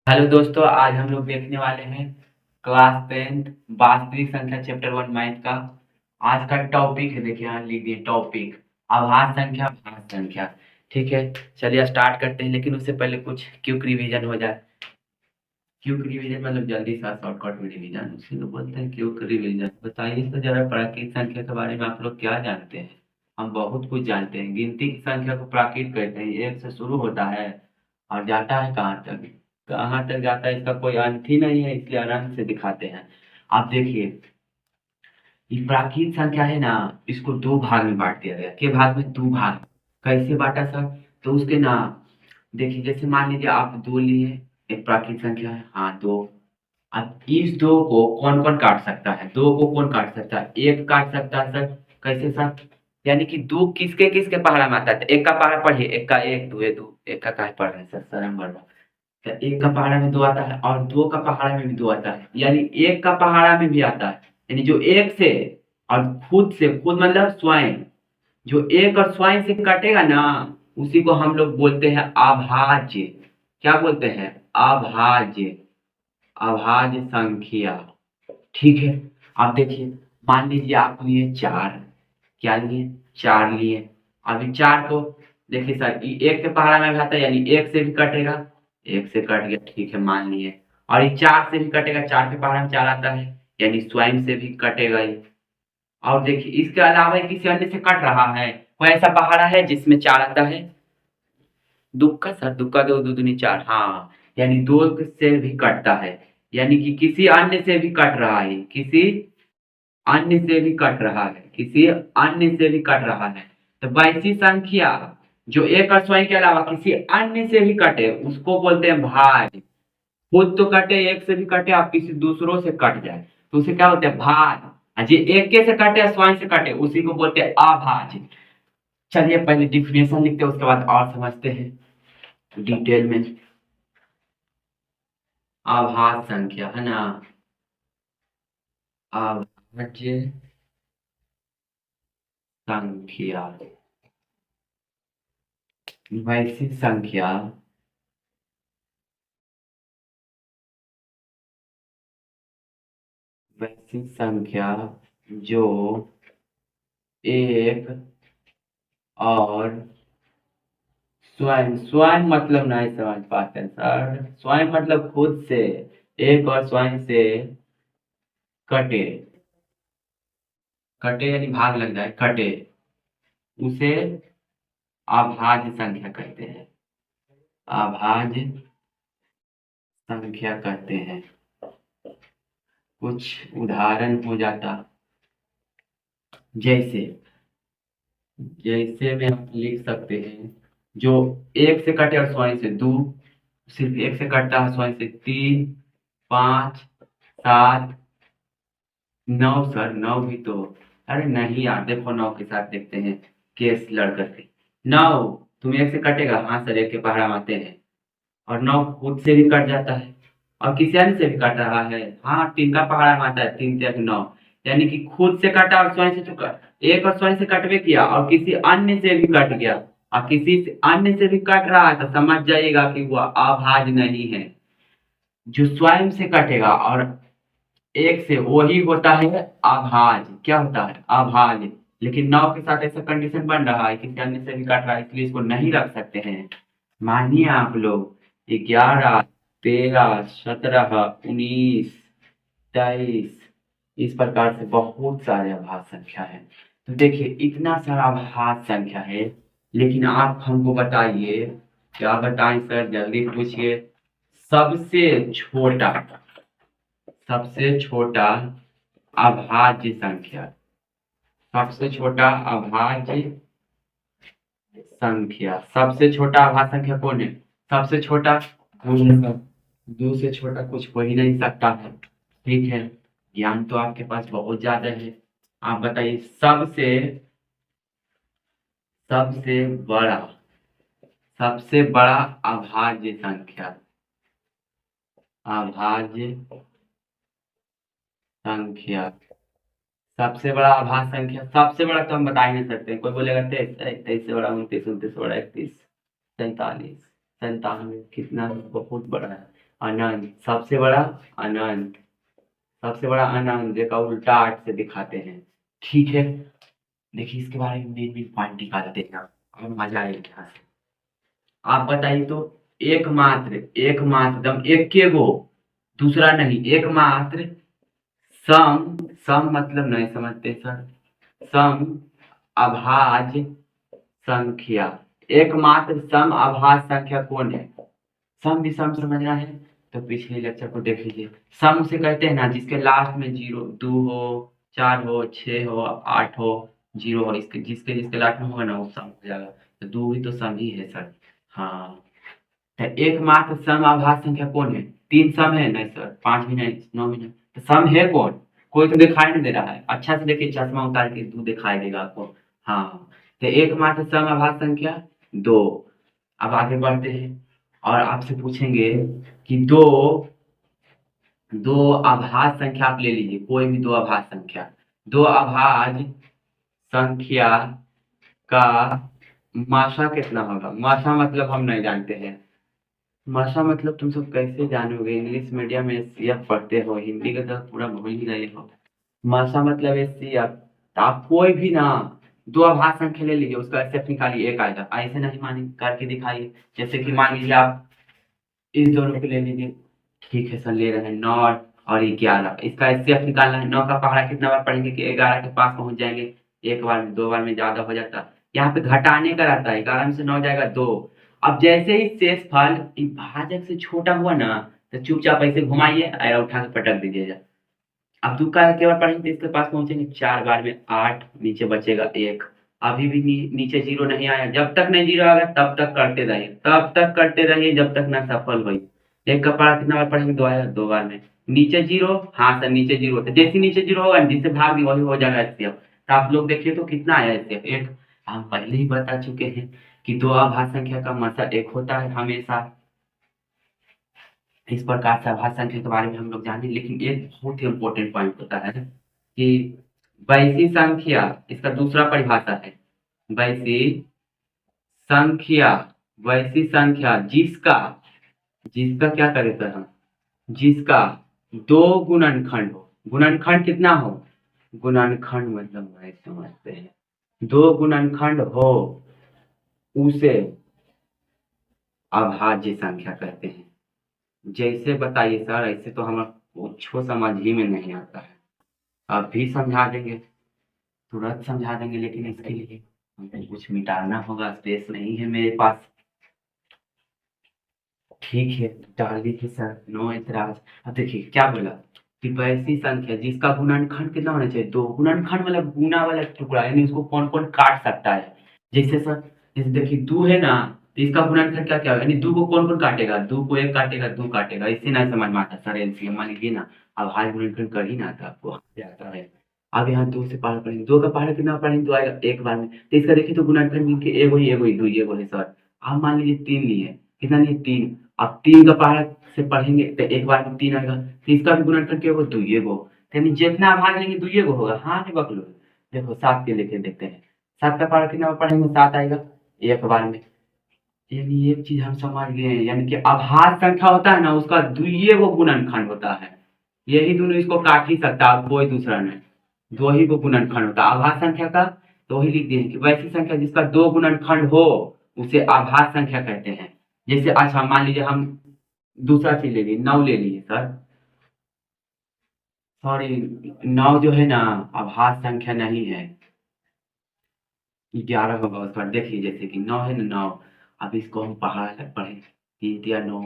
Hello दोस्तों, आज हम लोग देखने वाले हैं क्लास 10 वास्तविक संख्या चैप्टर 1 मैथ का। आज का टॉपिक है, देखिए यहाँ लिख दिए टॉपिक आभास संख्या भाज्य संख्या। ठीक है, चलिए स्टार्ट करते हैं, लेकिन उससे पहले कुछ क्विक रिवीजन हो जाए। क्विक रिवीजन मतलब जल्दी सा शॉर्टकट में रिवीजन, उसे लोग बोलते हैं क्विक रिवीजन। बताइए तो जरा, प्राकृत संख्या के बारे में आप लोग क्या जानते हैं? हम बहुत कुछ जानते हैं। गिनती की संख्या को प्राकृत कहते हैं। एक से शुरू होता है और जाता है कहाँ तक? कहाँ तक जाता है इसका कोई अंत ही नहीं है, इसलिए आराम से दिखाते हैं। आप देखिए, ये प्राकृत संख्या है ना, इसको दो भाग में बांट दिया गया। के भाग में? दो भाग। कैसे बांटा सर? तो उसके ना, देखिए जैसे मान लीजिए आप दो लिए, एक प्राकृत संख्या है, हाँ दो। अब इस दो को कौन कौन काट सकता है? दो को कौन काट सकता है? एक काट सकता है सर। कैसे सर? यानी कि दो किसके किसके पहाड़ा में आता है? तो एक का पहाड़ा पढ़िए, एक का एक, दो है दो, एक का काहे पढ़ रहे हैं सर, शर्म बढ़ रहा है। तो एक का पहाड़ा में दो आता है और दो का पहाड़ा में भी दो आता है, यानी एक का पहाड़ा में भी आता है। यानी जो एक से और खुद से, खुद मतलब स्वयं, जो एक और स्वयं से कटेगा ना, उसी को हम लोग बोलते हैं अभाज्य। क्या बोलते हैं? अभाज्य। अभाज्य संख्या। ठीक है। अब देखिए, मान लीजिए आप लिए चार। क्या लिए? चार लिए। अभी चार को देखिए सर, एक के पहाड़ा में भी आता है, यानी एक से भी कटेगा। एक से कट गया, ठीक है मान लिए। और ये चार से भी कटेगा, चार के पहाड़ा में चार आता है, यानी स्वयं से भी कटेगा ये। और देखिए, इसके अलावा ये किसी अन्य से कट रहा है? कोई ऐसा पहाड़ा है जिसमें चार आता है? दुक्का सर, दुक्का दो दो दूनी चार, हाँ। यानी दो से भी कटता है, यानी कि किसी अन्य से भी कट रहा है, किसी अन्य से भी कट रहा है, किसी अन्य से भी कट रहा है। तो वैसी संख्या जो एक और स्वयं के अलावा किसी अन्य से भी कटे, उसको बोलते हैं भाज्य। खुद तो कटे, एक से भी कटे, आप किसी दूसरों से कट जाए, तो उसे क्या बोलते हैं? भाज्य। और जो एक के से कटे, स्वयं से कटे, उसी को बोलते हैं अभाज्य। चलिए पहले डिफिनेशन लिखते हैं, उसके बाद और समझते हैं डिटेल में। अभाज्य संख्या है ना, अभाज्य संख्या, वैसी संख्या वैसी संख्या जो एक और स्वयं, स्वयं मतलब नहीं समझ पाते हैं सर। स्वयं मतलब खुद से, एक और स्वयं से कटे। कटे यानी भाग लग जाए, कटे, उसे अभाज्य संख्या कहते हैं। अभाज्य संख्या कहते हैं। कुछ उदाहरण हो जाता, जैसे जैसे में आप लिख सकते हैं, जो एक से कटे और स्वयं से दो, सिर्फ एक से कटता है, स्वयं से तीन, पाँच, सात, नौ सर, नौ भी तो। अरे नहीं यार, देखो नौ के साथ देखते हैं, केस लड़ करके। नौ, तुम एक से कटेगा, हाँ सर एक के पहाड़ा में आते हैं। और नौ खुद से भी कट जाता है, और किसी अन्य से भी कट रहा है, हाँ तीन का पहाड़ा में आता है, तीन तिया नौ। यानी कि खुद से कटा और स्वयं से तो एक और स्वयं से कटवे किया और किसी अन्य से भी कट गया, और किसी से अन्य से भी कट रहा है, तो समझ जाइएगा कि वह अभाज्य नहीं है। जो स्वयं से कटेगा और एक से, वही होता है अभाज्य। क्या होता है? अभाज्य। लेकिन नौ के साथ ऐसा कंडीशन बन रहा है, किसी अन्य से भी कट रहा है, इसलिए इसको नहीं रख सकते हैं। मानिए आप लोग 11, 13, 17, 19, 23, इस प्रकार से बहुत सारे अभाज्य संख्या है। तो देखिए, इतना सारा अभाज्य संख्या है, लेकिन आप हमको बताइए, क्या बताएं सर, जल्दी पूछिए। सबसे छोटा, सबसे छोटा अभाज्य संख्या, सबसे छोटा अभाज्य संख्या, सबसे छोटा अभाज्य संख्या कौन है? सबसे छोटा दो है सर। दो से छोटा कुछ हो ही नहीं सकता है। ठीक है, ज्ञान तो आपके पास बहुत ज्यादा है। आप बताइए, सबसे सबसे बड़ा, सबसे बड़ा अभाज्य संख्या, अभाज्य संख्या, सबसे बड़ा आभास संख्या, सबसे बड़ा तो हम बता ही नहीं सकते। कोई बोलेगा तेईस, तेईस से बड़ा 29, 29 से बड़ा 31, 47, 97, कितना बहुत बड़ा है। अनंत, सबसे बड़ा अनंत, सबसे बड़ा अनंत जेका उल्टा 8 से दिखाते हैं। ठीक है, देखिए इसके बारे में मेन मेन पॉइंट निकालते हैं और मजा आएगा यहाँ से। आप बताइए तो, एकमात्र, एकमात्र दम एक के गो, दूसरा नहीं, एकमात्र सम, सम मतलब नहीं समझते सर, सम अभाज्य संख्या, एकमात्र सम अभाज्य संख्या कौन है? सम विषम समझना है तो पिछले लेक्चर को देख लीजिए। सम से कहते हैं ना जिसके लास्ट में जीरो, 2 हो, 4 हो, 6 हो, 8 हो, 0 हो, इसके जिसके जिसके लास्ट में होगा ना वो सम हो जाएगा। तो 2 भी तो सम ही है सर। हाँ, तो एकमात्र सम अभाज्य संख्या कौन है? 3 सम है नहीं सर, 5 भी नहीं, 9 भी नहीं, तो सम है कौन? कोई तो दिखाई नहीं दे रहा है, अच्छा से देखिए, चश्मा उतार के 2 दिखाई देगा आपको। हाँ, तो एकमात्र सम अभाज्य संख्या 2। अब आगे बढ़ते हैं और आपसे पूछेंगे कि दो, दो अभाज्य संख्या आप ले लीजिए, कोई भी दो अभाज्य संख्या, दो अभाज्य संख्या का माशा कितना होगा? माशा मतलब हम नहीं जानते हैं, माशा मतलब तुम सब कैसे जानोगे? इंग्लिश मीडियम में एससीएफ पढ़ते हो, हिंदी का तो पूरा भूल ही गए हो। माशा मतलब एससीएफ, तो आप कोई भी ना दो अभाज्य संख्या ले लीजिए, उसका एसएफ निकालिए, एक आएगा। ऐसे नहीं मानी करके दिखाइए, जैसे कि मान लीजिए आप इस दोनों को ले लीजिए। ठीक है सर, ले रहे हैं 9 और 11, इसका एचसीएफ निकालना है। 9 का पहाड़ा कितना बार पढ़ेंगे कि 11 के पास पहुंच जाएंगे? एक बार में, 2 बार में ज्यादा हो जाता। यहाँ पे घटाने का रहता है, 11 में से 9 जाएगा 2। अब जैसे ही शेषफल भाजक से छोटा हुआ ना, तो चुपचाप ऐसे घुमाइए और उठा के पटक दीजिएगा। अब दो का केवल पढ़ेंगे तो इसके पास पहुंचेंगे 4 बार में 8, नीचे बचेगा 1। अभी भी नीचे 0 नहीं आया, जब तक नहीं 0 आएगा तब तक करते रहिए, तब तक करते रहिए जब तक ना सफल हो। एक का पढ़ा कितना बार पढ़ेंगे? 2 आया, 2 बार में। नीचे 0, हाँ सर नीचे 0, तो जैसे नीचे 0 होगा जिससे भाग दी वही हो जाएगा एचसीएफ। तो आप लोग देखिए तो कितना आया एचसीएफ? 1। हम पहले ही बता चुके हैं कि दो अभाज्य संख्या का मतलब 1 होता है हमेशा। इस प्रकार से अभाज्य संख्या के बारे में हम लोग जाने, लेकिन एक बहुत ही इम्पोर्टेंट पॉइंट होता है कि वैसी संख्या, इसका दूसरा परिभाषा है वैसी संख्या, वैसी संख्या जिसका, जिसका क्या करें सर हम, जिसका दो गुणनखंड हो। गुणनखंड कितना हो? गुणनखंड मतलब नहीं समझते हैं, दो गुणनखंड हो उसे अभाज्य संख्या कहते हैं। जैसे बताइए सर, ऐसे तो हमारा कुछ समझ ही में नहीं आता है। अब भी समझा देंगे, तुरंत समझा देंगे, लेकिन इसके लिए हमको कुछ मिटाना होगा, स्पेस नहीं है मेरे पास। ठीक है, डाल दीजिए सर, नो ऐतराज। अब देखिए क्या बोला कि वैसी संख्या जिसका गुणनखंड कितना होना चाहिए? 2। गुणनखंड मतलब गुना वाला टुकड़ा, यानी उसको कौन कौन काट सकता है? जैसे सर, जैसे देखिए 2 है ना, तो इसका गुणनखंड क्या क्या होगा? यानी 2 को कौन कौन काटेगा? 2 को 1 काटेगा, 2 काटेगा, इससे नहीं समझ में आता सर। एलसीएम मान लीजिए ना, अब हाल गुणनखंड कर ही ना आता आपको, आता है। अब यहाँ 2 से पहाड़ पढ़ेंगे, 2 का पहाड़ा कितना पढ़ेंगे? 2 आएगा एक बार में, तो इसका देखिए तो गुणनखंड मिलके एगो ही, एगो ही, 2 एगो है सर। अब मान लीजिए 3 लिए, कितना लिए? 3। अब 3 का पहाड़ा से पढ़ेंगे तो एक बार में 3 आएगा, तो इसका भी गुणनखंड क्या होगा? 2 एगो। यानी जितना भाग लेंगे 2 एगो होगा। हाँ नहीं बकलो, देखो 7 के लेके देखते हैं, 7 का पहाड़ा कितना बार पढ़ेंगे? 7 आएगा एक बार में। यानी एक चीज हम समझ गए हैं, यानी कि अभाज्य संख्या होता है ना, उसका द्वितीय वो गुणनखंड होता है। यही दोनों इसको काट ही सकता है, कोई दूसरा नहीं, दो ही को गुणनखंड होता है अभाज्य संख्या का। तो वही लिख दिए कि वैसी संख्या जिसका 2 गुणनखंड हो उसे अभाज्य संख्या कहते हैं। जैसे अच्छा मान लीजिए हम दूसरा चीज ले लिए, 9 ले लिए सर, सॉरी 9 जो है ना अभाज्य संख्या नहीं है, 11 होगा उसका। देखिए जैसे कि 9 है ना, 9, अब इसको हम पहाड़ तक पढ़े, 3 दिया 9,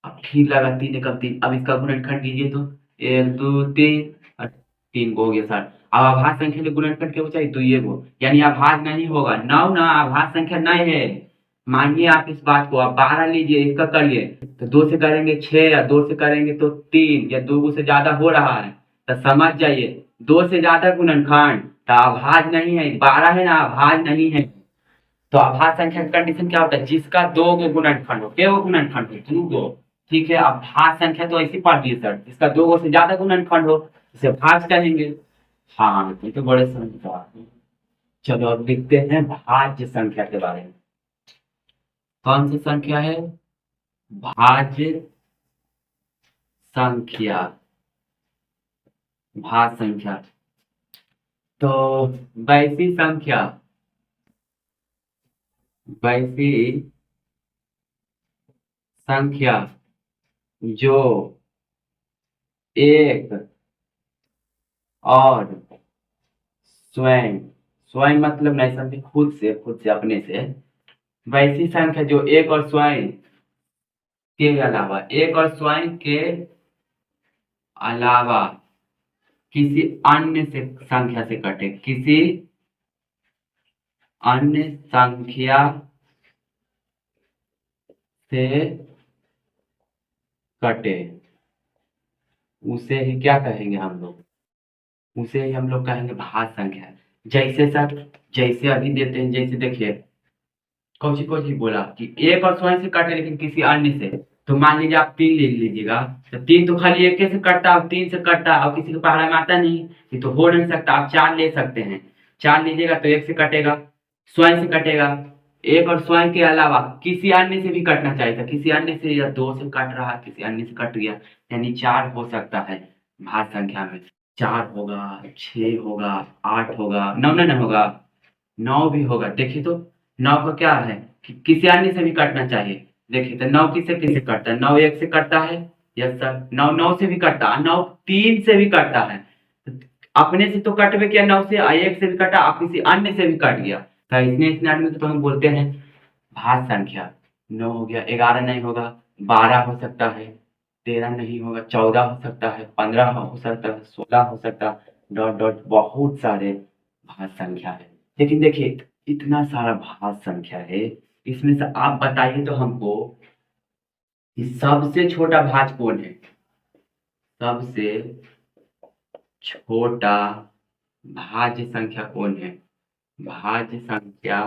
अब फिर लगा 3 एकम 3, अब इसका गुणनखंड कीजिए तो 1 2 3 और 3 को हो गया सर। अब अभाज्य संख्या के गुणनखंड क्या हो चाहिए? 2 ये को, यानी अभाज्य नहीं होगा। 9 ना अभाज्य संख्या नहीं है, मानिए आप इस बात को। आप 12 लीजिए, इसका करिए तो 2 से करेंगे 6, या 2 से करेंगे तो 3, या 2 से ज्यादा हो रहा है तो समझ जाइए 2 से ज्यादा गुणनखंड तो अभाज्य नहीं है। 12 है ना अभाज्य नहीं है। तो अभाज्य संख्या का कंडीशन क्या होता है? जिसका 2 गो गुणनखंड हो, क्या वो गुणनखंड हो? 2 गो। ठीक है, अब अभाज्य संख्या तो ऐसी पढ़ ली सर, जिसका 2 गो से ज्यादा गुणनखंड हो इसे भाज्य कहेंगे। हाँ ये तो बड़े समझदार हैं। चलो अब देखते हैं भाज्य संख्या के बारे में। कौन सी संख्या है भाज्य संख्या, भाज्य संख्या। तो वैसी संख्या, वैसी संख्या जो एक और स्वयं, स्वयं मतलब नहीं समझे, खुद से अपने से, वैसी संख्या जो एक और स्वयं के अलावा, एक और स्वयं के अलावा किसी अन्य से संख्या से कटे, किसी अन्य संख्या से कटे, उसे ही क्या कहेंगे हम लोग, उसे ही हम लोग कहेंगे भाज्य संख्या। जैसे सर, जैसे अभी देते हैं, जैसे देखिए कौन सी बोला कि एक और स्वयं से कटे लेकिन किसी अन्य से। तो मान लीजिए आप 3 ले लीजिएगा, तो 3 तो खाली एक से कटता है, 3 से कटता है और किसी के पहाड़ा में आता नहीं, ये तो हो नहीं सकता। आप 4 ले सकते हैं, 4 लीजिएगा तो एक से कटेगा, स्वयं से कटेगा। एक और स्वयं के अलावा किसी अन्य से भी कटना चाहिए था, किसी अन्य से, या 2 से कट रहा, किसी अन्य से कट गया, यानी 4 हो सकता है भाज्य संख्या में। 4 होगा, 6 होगा, 8 होगा, 9 नहीं होगा, 9 भी होगा। देखिए तो 9 का क्या है कि किसी अन्य से भी कटना चाहिए। देखिए तो 9 किससे किससे कटता है, 9 एक से कटता है, यस सर, 9 9 से भी कटता है, 9 3 से भी कटता है। तो अपने से तो कटवे किया 9 से, एक से भी कटा और किसी अन्य से भी कट गया, तो इसने स्नान में तो हम बोलते हैं भाज्य संख्या। 9 हो गया, 11 नहीं होगा, 12 हो सकता है, 13 नहीं होगा, 14 हो सकता है, 15 हो सकता है, 16 हो सकता है, डॉट डॉट बहुत सारे भाज्य संख्या है। लेकिन देखिए इतना सारा भाज्य संख्या है, इसमें से आप बताइए तो हमको कि सबसे छोटा भाज्य कौन है, सबसे छोटा भाज्य संख्या कौन है, भाज्य संख्या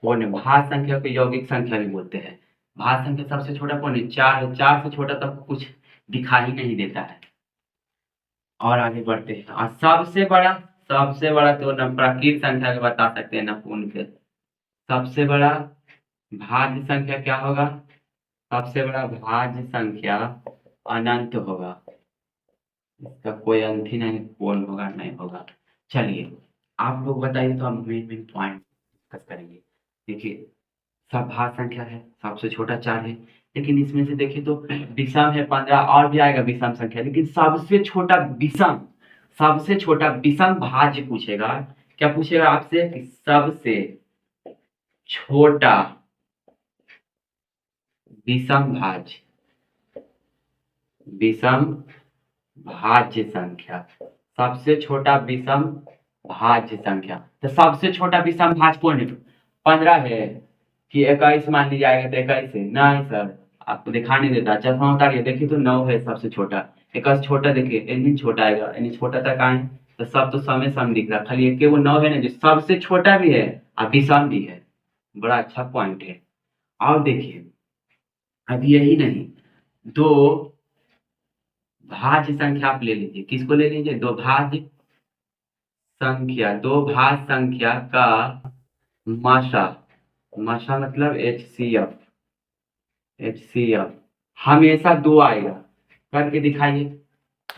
कौन है, भाज्य संख्या को यौगिक संख्या भी बोलते हैं। भाज्य संख्या सबसे छोटा कौन है, 4 है, 4 से छोटा तब कुछ दिखाई नहीं देता है। और आगे बढ़ते हैं, और सबसे बड़ा तो न प्राकृत संख्या के बता सकते हैं न पूर्ण के। सबसे बड़ा भाज्य संख्या क्या होगा, सबसे बड़ा भाज्य संख्या अनंत होगा, इसका कोई अंत ही नहीं, पूर्ण होगा नहीं होगा। चलिए आप लोग बताइए, तो हम मेन मेन पॉइंट डिस्कस करेंगे। देखिए सब भाज्य संख्या है, सबसे छोटा 4 है, लेकिन इसमें से देखिए तो विषम है 15, और भी आएगा विषम संख्या, लेकिन सबसे छोटा विषम भाज्य पूछेगा। क्या पूछेगा आपसे कि सबसे छोटा विषम भाज्य, विषम भाज्य संख्या, सबसे छोटा विषम भाज्य संख्या। तो सबसे छोटा विषम भाज्य कौन है, 15 है कि 21 मान लीजिए आएगा, तो 21 है नहीं सर, आपको दिखा नहीं देता, चश्मा उतारिए, देखिए तो 9 है सबसे छोटा। 21 छोटा, देखिए इन्हीं छोटा आएगा, इन्हीं छोटा तक आए, तो सब तो समय सम दिख रहा, खाली एक वो 9 है ना जो सबसे छोटा भी है और विषम भी है। बड़ा अच्छा पॉइंट है। और देखिए अभी यही नहीं, दो भाज्य संख्या आप ले लीजिए, किसको ले लीजिए, दो भाज्य संख्या का माशा, माशा मतलब एच सी एफ हमेशा 2 आएगा। करके दिखाइए,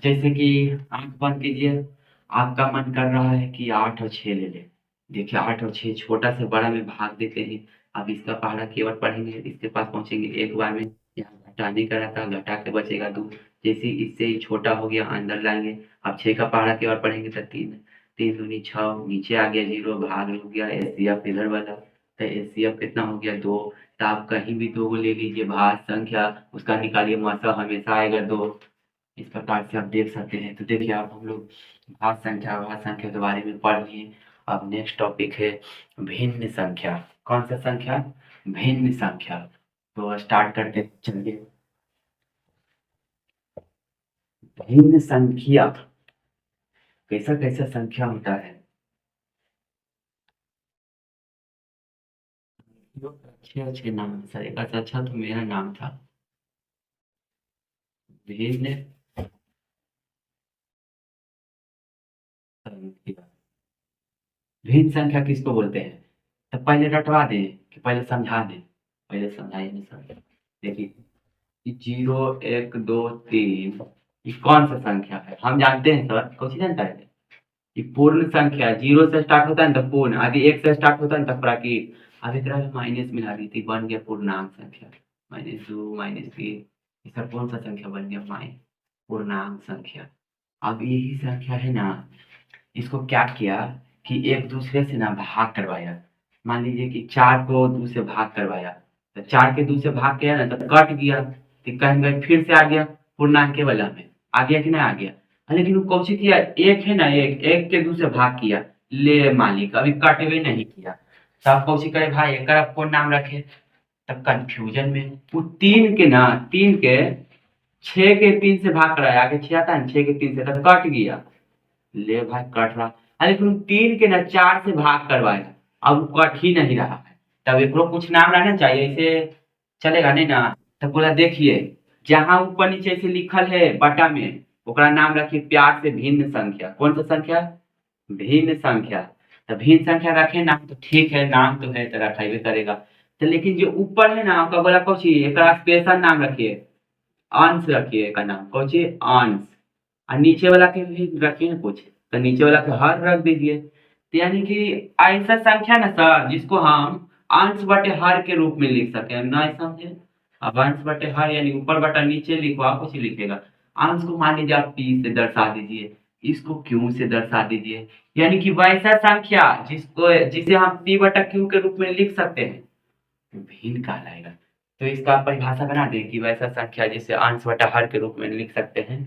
जैसे कि आंख बंद कीजिए, आपका मन कर रहा है कि 8 और 6 ले ले। देखिए 8 और 6 छोटा से बड़ा में भाग देते हैं। अब इसका पहाड़ा केवल पढ़ेंगे, इसके पास पहुंचेंगे एक बार में, यहाँ घटाने का रहता, घटा के बचेगा 2, जैसे इससे ही छोटा हो गया अंदर लाएंगे। अब 6 का पहाड़ा केवल पढ़ेंगे तो 3, 3 दूनी 6, नीचे आ गया 0, भाग हो गया एस सी एफ इधर वाला, तो एस सी एफ कितना हो गया 2। तो आप कहीं भी 2 को ले लीजिए भाज्य संख्या, उसका निकालिए मासा, हमेशा आएगा 2। इस प्रकार से आप देख सकते हैं। तो देखिए आप हम लोग भाज्य संख्या के बारे में पढ़ लिए। अब नेक्स्ट टॉपिक है भिन्न संख्या। कौन सा संख्या, भिन्न संख्या। तो स्टार्ट करते हैं, चलिए। भिन्न संख्या कैसा कैसा संख्या होता है, जो अच्छे अच्छे नाम है सर, एक अच्छा तो मेरा नाम था, भिन्न संख्या। भिन्न संख्या किसको बोलते हैं, तो पहले रटवा दें कि पहले समझा दें, पहले समझाइए ना सर। देखिए कि 0 1 2 3 ये कौन सा संख्या है? हम जानते हैं सर, कौन सी जानता है कि पूर्ण संख्या 0 से स्टार्ट होता है ना तो पूर्ण, आदि 1 से स्टार्ट होता है ना तो प्राकृत। अब एक तरह माइनस मिला दी थी, बन गया पूर्णांक संख्या। -2 -3 ये सब कौन सा संख्या बन गया? पूर्णांक संख्या। अब यही संख्या है ना, इसको क्या किया कि एक दूसरे से ना भाग करवाया। मान लीजिए कि 4 को 2 से भाग करवाया, तो 4 के 2 से भाग किया ना तो कट गया, तो कहेंगे फिर से आ गया पूर्णांक के वाला में, आ गया कि नहीं आ गया? लेकिन वो कौन सी किया, एक है ना, एक के 2 से भाग किया, ले मालिक अभी कटवे नहीं किया, तो आप कौन सी करे भाई, एक कौन नाम रखे? तब कंफ्यूजन में वो 3 के ना, 3 के 6 के 3 से भाग कराया, आगे 6 आता है 6 के 3 से, तब कट गया, ले भाई कट रहा। लेकिन 3 के ना 4 से भाग करवाया, अब कट ही नहीं रहा है, तब एक कुछ नाम रहना चाहिए, इसे चलेगा नहीं ना। तो बोला देखिए, जहां ऊपर नीचे से लिखल है बटा में, ओकरा नाम रखिए प्यार से भिन्न संख्या। कौन सा संख्या? भिन्न संख्या। तो भिन्न संख्या रखे नाम तो ठीक है, नाम तो है तो रखेबे करेगा। तो लेकिन जो ऊपर है ना, ओका बोला कौन सी, एक स्पेशल नाम रखिए, अंश रखिए, एक नाम कौन सी, अंश। और नीचे वाला के भी रखिए ना कुछ, तो नीचे वाला के हर रख दीजिए। तो यानी कि ऐसा संख्या ना सर, जिसको हम अंश बटे हर के रूप में लिख सके ना, समझे? अब अंश बटे हर यानी ऊपर बटा नीचे लिखो, आप कुछ लिखेगा। अंश को मान लीजिए आप पी से दर्शा दीजिए, इसको क्यू से दर्शा दीजिए, यानी कि वैसा संख्या जिसको जिसे हम पी बटा क्यू के रूप में लिख सकते हैं, तो भिन्न कहलाएगा। तो इसका आप परिभाषा बना दें कि वैसा संख्या जिसे अंश बटा हर के रूप में लिख सकते हैं,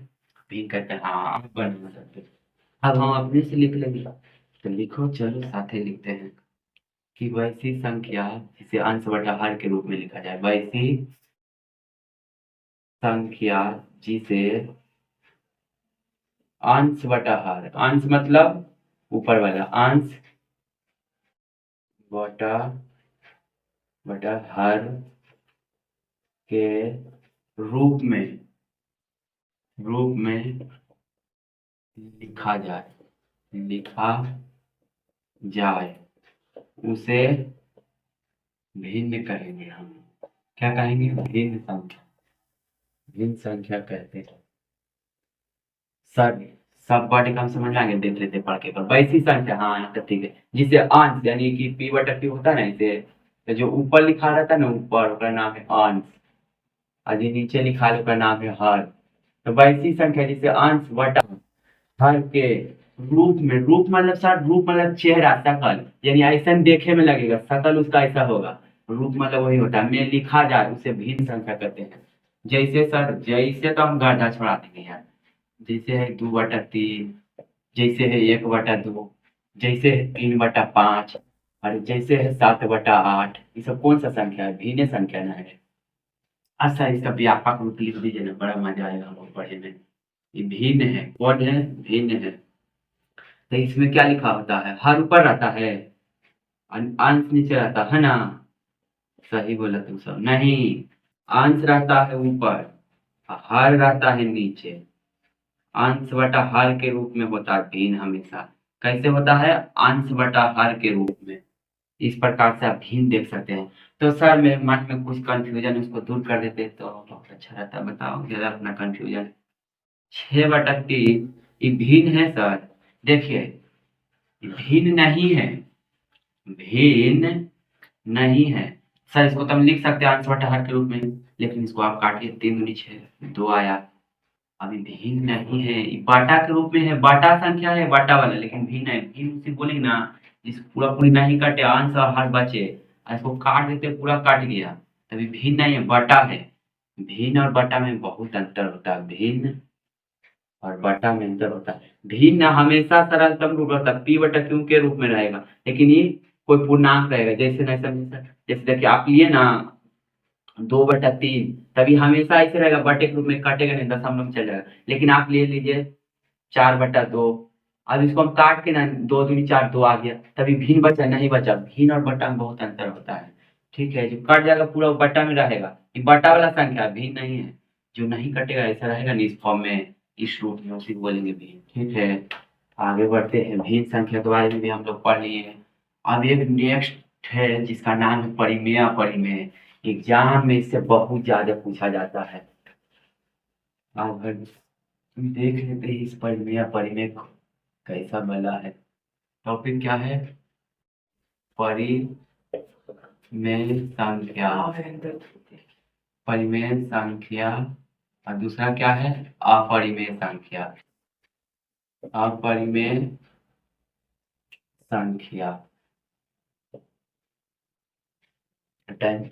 भिन्न कहते हैं। हाँ, आप बना सकते हैं। अब हम अपने से लिख लेंगे, तो लिखो, चलो साथ ही लिखते हैं कि वैसी संख्या जिसे अंश बटा हर के रूप में लिखा जाए, वैसी संख्या जिसे अंश बटा हर, अंश मतलब ऊपर वाला, अंश बटा बटा हर के रूप में लिखा जाए, उसे भिन्न कहेंगे हम। क्या कहेंगे? भिन्न संख्या कहते हैं। सर सब पार्टी का हम समझ लाएंगे, देख लेते पढ़ के पर वैसी संख्या, हाँ तो ठीक है, जिसे अंश यानी कि पी बटा क्यू होता है ना, इसे तो जो ऊपर लिखा रहता है ना, ऊपर उसका नाम है अंश, और जो नीचे लिखा है उसका नाम है हर। तो वैसी संख्या जिसे अंश बटा हर के रूप मतलब सर, रूप मतलब चेहरा, शकल, यानी ऐसा देखे में लगेगा, शकल उसका ऐसा होगा, रूप मतलब वही होता है, में लिखा जाए उसे भिन्न संख्या कहते हैं। जैसे सर, जैसे तो हम गड्ढा छोड़ा देंगे यार, जैसे है 2/3, जैसे है 1/2, जैसे है 3/5, और जैसे है 7/8, ये सब कौन सा संख्या है? भिन्न संख्या ना है। अच्छा, इसका व्यापक रूप लिख दीजिए ना, बड़ा मजा आएगा हमको पढ़ने में। ये भिन्न है, कौन है? भिन्न है। तो इसमें क्या लिखा होता है? हर ऊपर रहता है, अंश नीचे रहता है ना? सही बोला तुम सब। नहीं, अंश रहता है ऊपर, हर रहता है नीचे। अंश बटा हर के रूप में होता है भिन्न हमेशा। कैसे होता है? अंश बटा हर के रूप में। इस प्रकार से आप भिन्न देख सकते हैं। तो सर मेरे मन में कुछ कंफ्यूजन है, उसको दूर कर देते तो बहुत अच्छा रहता। बताओ जरा अपना कंफ्यूजन। 6/3 ये भिन्न है सर? देखिए, ये भिन्न नहीं है, भिन्न नहीं है सर। इसको तो हम लिख सकते हैं अंश बटा हर के रूप में, लेकिन इसको आप काटिए, 3 दूनी 6, 2 आया। अभी भिन्न नहीं है, ये बाटा के रूप में है, बाटा संख्या है बाटा वाला, लेकिन भिन्न है। भिन्न उसे बोलेंगे ना जिस पूरा पूरी नहीं कटे, अंश और हर बचे, और इसको काट देते पूरा कट गया, तभी भिन्न नहीं है, बटा है। भिन्न और बटा में बहुत अंतर होता है, भिन्न और बटा में अंतर होता है। भिन्न हमेशा सरलतम रूप होता है, पी बटा क्यू के रूप में रहेगा, लेकिन ये कोई पूर्णांक रहेगा। जैसे ना जैसे देखिए आप लिए ना 2/3, तभी हमेशा ऐसे रहेगा, बटे के रूप में कटेगा नहीं, दशमलव में चल जाएगा। लेकिन आप ले लीजिए 4/2, अब इसको हम काट के ना 2 दूनी 4, 2 आ गया, तभी भिन्न बचा नहीं बचा। भिन्न और बटा में बहुत अंतर होता है, ठीक है? जो कट जाएगा पूरा बटा में रहेगा, ये बटा वाला संख्या भिन्न नहीं है। जो नहीं कटेगा ऐसा रहेगा नहीं, इस फॉर्म में, इस रूप में, उसी को बोलेंगे भिन्न, ठीक है? आगे बढ़ते हैं, भिन्न संख्या के बारे में भी हम लोग पढ़ लिए हैं। अब एक नेक्स्ट है जिसका नाम है परिमेय। परिमेय एग्जाम में इससे बहुत ज्यादा पूछा जाता है। अगर देख लेते हैं इस परिमेय परिमेय कैसा बना है। टॉपिक क्या है? परिमेय संख्या। परिमेय संख्या। और दूसरा क्या है? अपरिमेय संख्या। अपरिमेय संख्या। टाइम